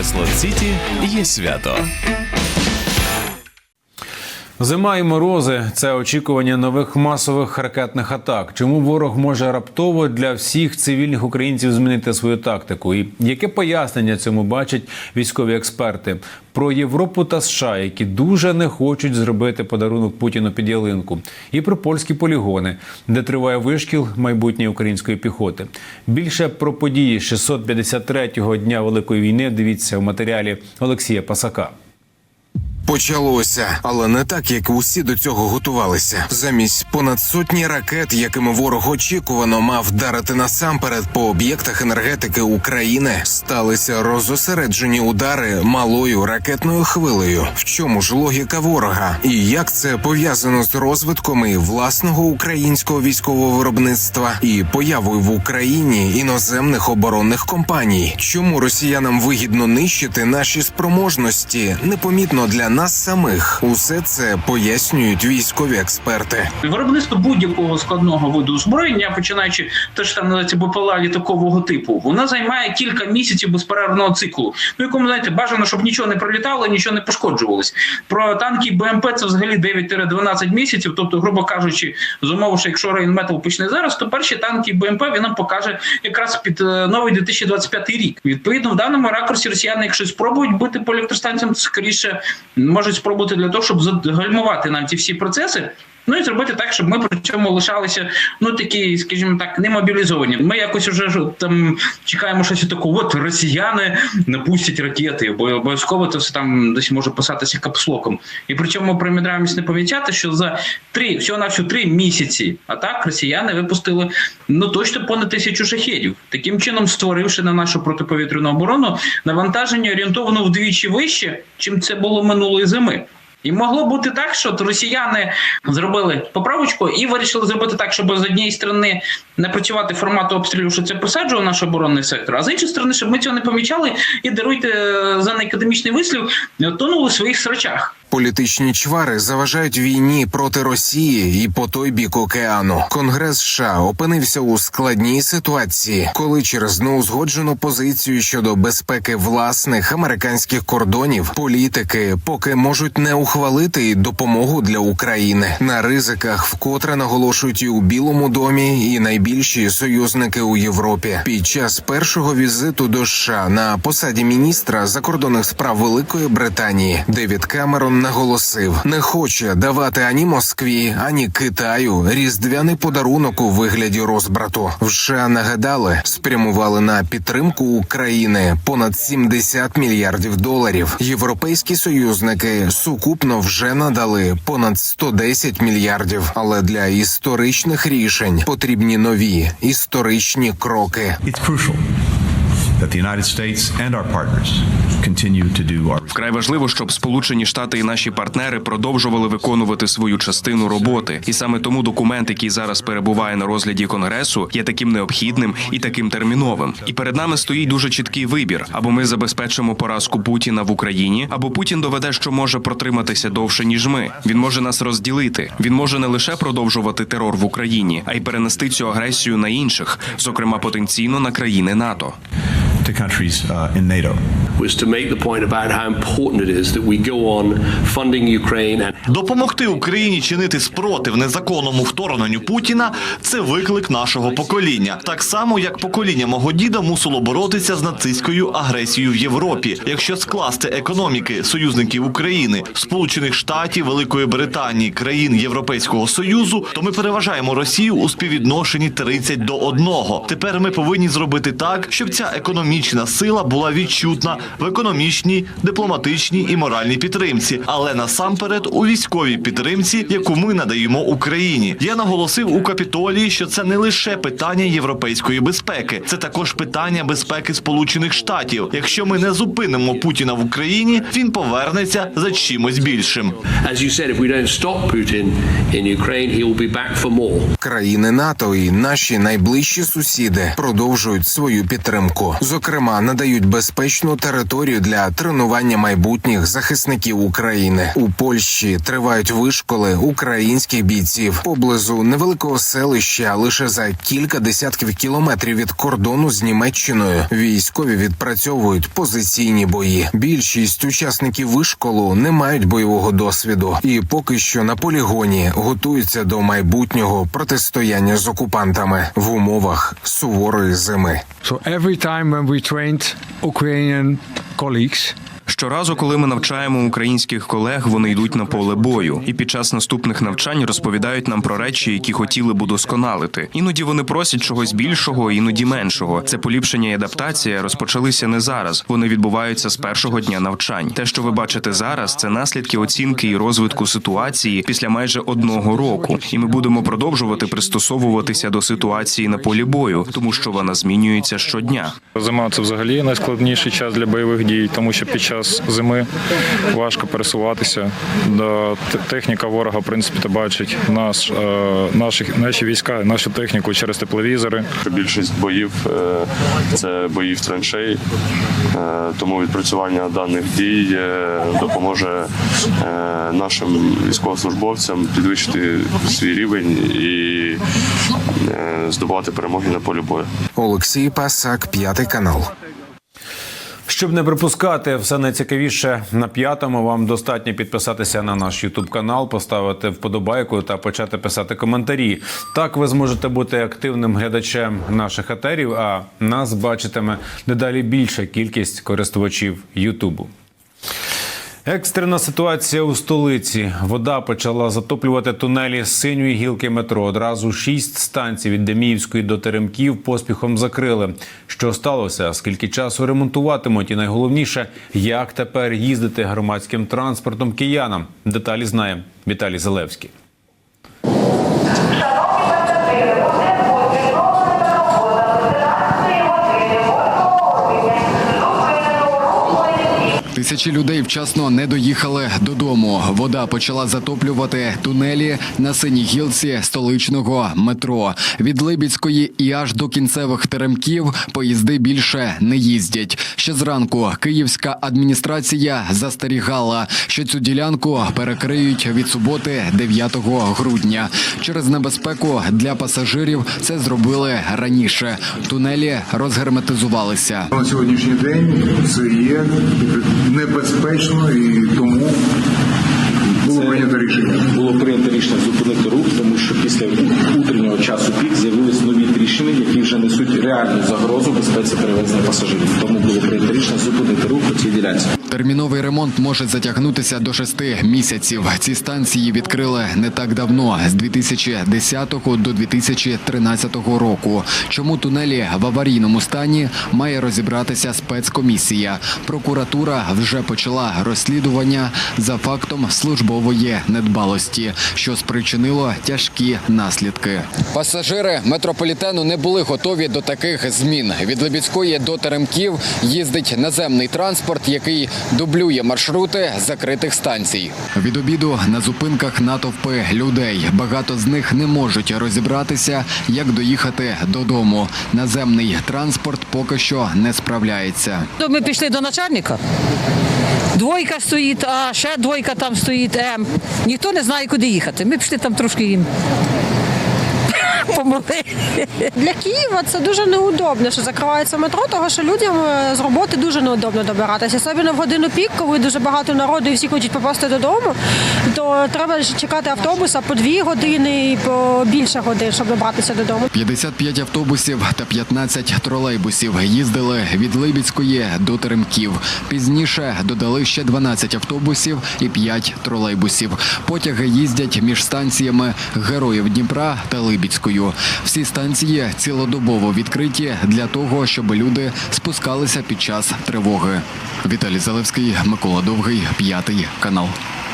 є Слот-Сіті, є свято. Зима і морози – це очікування нових масових ракетних атак. Чому ворог може раптово для всіх цивільних українців змінити свою тактику? І яке пояснення цьому бачать військові експерти? Про Європу та США, які дуже не хочуть зробити подарунок Путіну під ялинку. І про польські полігони, де триває вишкіл майбутньої української піхоти. Більше про події 653-го дня Великої війни дивіться в матеріалі Олексія Пасака. Почалося, але не так, як усі до цього готувалися. Замість понад сотні ракет, якими ворог очікувано мав вдарити насамперед по об'єктах енергетики України, сталися розосереджені удари малою ракетною хвилею. В чому ж логіка ворога? І як це пов'язано з розвитком і власного українського військового виробництва і появою в Україні іноземних оборонних компаній? Чому росіянам вигідно нищити наші спроможності непомітно для нас самих? Усе це пояснюють військові експерти. Виробництво будь-якого складного виду озброєння, починаючи те ж там називається БПЛА літакового типу, вона займає кілька місяців безперервного циклу, якому, знаєте, бажано, щоб нічого не пролітало, нічого не пошкоджувалось. Про танки і БМП це взагалі 9-12 місяців, тобто, грубо кажучи, з умови, що якщо Rheinmetall почне зараз, то перші танки і БМП він нам покаже якраз під новий 2025 рік. Відповідно, в даному ракурсі росіяни, якщо спробують бити по електростанціям, то скоріше можуть спробувати для того, щоб загальмувати нам ці всі процеси, ну і зробити так, щоб ми при цьому лишалися, ну такі, скажімо так, не мобілізовані. Ми якось вже там чекаємо щось такого, от росіяни напустять ракети, бо обов'язково це все там десь може писатися капслоком. І при цьому примідраємось не помічати, що за всього-навсього 3 місяці атак росіяни випустили, ну точно понад 1000 шахедів. Таким чином створивши на нашу протиповітряну оборону навантаження орієнтовано вдвічі вище, чим це було минулої зими. І могло бути так, що росіяни зробили поправочку і вирішили зробити так, щоб з однієї сторони не працювати формату обстрілів, що це посаджував наш оборонний сектор, а з іншої сторони, щоб ми цього не помічали і, даруйте за неакадемічний вислів, тонули в своїх срачах. Політичні чвари заважають війні проти Росії і по той бік океану. Конгрес США опинився у складній ситуації, коли через неузгоджену позицію щодо безпеки власних американських кордонів політики поки можуть не ухвалити допомогу для України. На ризиках вкотре наголошують і у Білому домі, і найбільші союзники у Європі. Під час першого візиту до США на посаді міністра закордонних справ Великої Британії Девід Камерон наголосив, не хоче давати ані Москві, ані Китаю різдвяний подарунок у вигляді розбрату. В США нагадали, спрямували на підтримку України понад $70 мільярдів. Європейські союзники сукупно вже надали понад 110 мільярдів. Але для історичних рішень потрібні нові історичні кроки. Вкрай важливо, щоб Сполучені Штати і наші партнери продовжували виконувати свою частину роботи. І саме тому документ, який зараз перебуває на розгляді Конгресу, є таким необхідним і таким терміновим. І перед нами стоїть дуже чіткий вибір. Або ми забезпечимо поразку Путіна в Україні, або Путін доведе, що може протриматися довше, ніж ми. Він може нас розділити. Він може не лише продовжувати терор в Україні, а й перенести цю агресію на інших, зокрема потенційно на країни НАТО. To countries in NATO. Was to make the point about how important it is that we go on funding Ukraine and Допомогти Україні чинити спротив незаконному вторгненню Путіна – це виклик нашого покоління. Так само, як покоління мого діда мусило боротися з нацистською агресією в Європі. Якщо скласти економіки союзників України, Сполучених Штатів, Великої Британії, країн Європейського Союзу, то ми переважаємо Росію у співвідношенні 30:1. Тепер ми повинні зробити так, щоб ця економічна сила була відчутна в економічній, дипломатичній і моральній підтримці, але насамперед у військовій підтримці, яку ми надаємо Україні. Я наголосив у Капітолії, що це не лише питання європейської безпеки, це також питання безпеки Сполучених Штатів. Якщо ми не зупинимо Путіна в Україні, він повернеться за чимось більшим. Країни НАТО і наші найближчі сусіди продовжують свою підтримку. Зокрема, надають безпечну територію для тренування майбутніх захисників України. У Польщі тривають вишколи українських бійців поблизу невеликого селища, лише за кілька десятків кілометрів від кордону з Німеччиною. Військові відпрацьовують позиційні бої. Більшість учасників вишколу не мають бойового досвіду і поки що на полігоні готуються до майбутнього протистояння з окупантами в умовах суворої зими. So every time when we trained Ukrainian colleagues, Щоразу, коли ми навчаємо українських колег, вони йдуть на поле бою. І під час наступних навчань розповідають нам про речі, які хотіли б удосконалити. Іноді вони просять чогось більшого, іноді меншого. Це поліпшення і адаптація розпочалися не зараз. Вони відбуваються з першого дня навчань. Те, що ви бачите зараз, це наслідки оцінки і розвитку ситуації після майже 1 року. І ми будемо продовжувати пристосовуватися до ситуації на полі бою, тому що вона змінюється щодня. Зима – це взагалі найскладніший час для бойових дій, тому що під час зими важко пересуватися. Техніка ворога, в принципі, бачить наші війська, нашу техніку через тепловізори. Більшість боїв – це бої в траншеї, тому відпрацювання даних дій допоможе нашим військовослужбовцям підвищити свій рівень і здобувати перемоги на полі бою. Олексій Пасак, 5 канал. Щоб не пропускати все найцікавіше на 5-му, вам достатньо підписатися на наш YouTube-канал, поставити вподобайку та почати писати коментарі. Так ви зможете бути активним глядачем наших етерів, а нас бачитиме дедалі більша кількість користувачів YouTube. Екстрена ситуація у столиці. Вода почала затоплювати тунелі синьої гілки метро. Одразу 6 станцій від Деміївської до Теремків поспіхом закрили. Що сталося, скільки часу ремонтуватимуть і найголовніше, як тепер їздити громадським транспортом киянам. Деталі знає Віталій Залевський. Тисячі людей вчасно не доїхали додому. Вода почала затоплювати тунелі на синій гілці столичного метро. Від Либідської і аж до кінцевих Теремків поїзди більше не їздять. Ще зранку київська адміністрація застерігала, що цю ділянку перекриють від суботи 9 грудня. Через небезпеку для пасажирів це зробили раніше. Тунелі розгерметизувалися. На сьогоднішній день це є небезпечно і тому було прийнято рішення. Було прийнято рішення зупинити рух, тому що після утреннього часу пік з'явились нові тріщини, які вже несуть реальну загрозу безпеці перевезення пасажирів. Тому було прийнято рішення зупинити рух по цій ділянці. Терміновий ремонт може затягнутися до 6 місяців. Ці станції відкрили не так давно, з 2010 до 2013 року. Чому тунелі в аварійному стані, має розібратися спецкомісія. Прокуратура вже почала розслідування за фактом службової недбалості, що спричинило тяжкі наслідки. Пасажири метрополітену не були готові до таких змін. Від Либідської до Теремків їздить наземний транспорт, який дублює маршрути закритих станцій. Від обіду на зупинках натовпи людей. Багато з них не можуть розібратися, як доїхати додому. Наземний транспорт поки що не справляється. Ми пішли до начальника. 2 стоїть, а ще 2 там стоїть. Ніхто не знає, куди їхати. Ми пішли там трошки їм помогли. Для Києва це дуже неудобно, що закривається метро, тому що людям з роботи дуже неудобно добиратися. Особливо в годину пік, коли дуже багато народу і всі хочуть попасти додому, то треба чекати автобуса по 2 години і по більше годин, щоб добратися додому. 55 автобусів та 15 тролейбусів їздили від Либідської до Теремків. Пізніше додали ще 12 автобусів і 5 тролейбусів. Потяги їздять між станціями Героїв Дніпра та Либідською. Всі станції цілодобово відкриті для того, щоб люди спускалися під час тривоги. Віталій Залевський, Микола Довгий, 5 канал.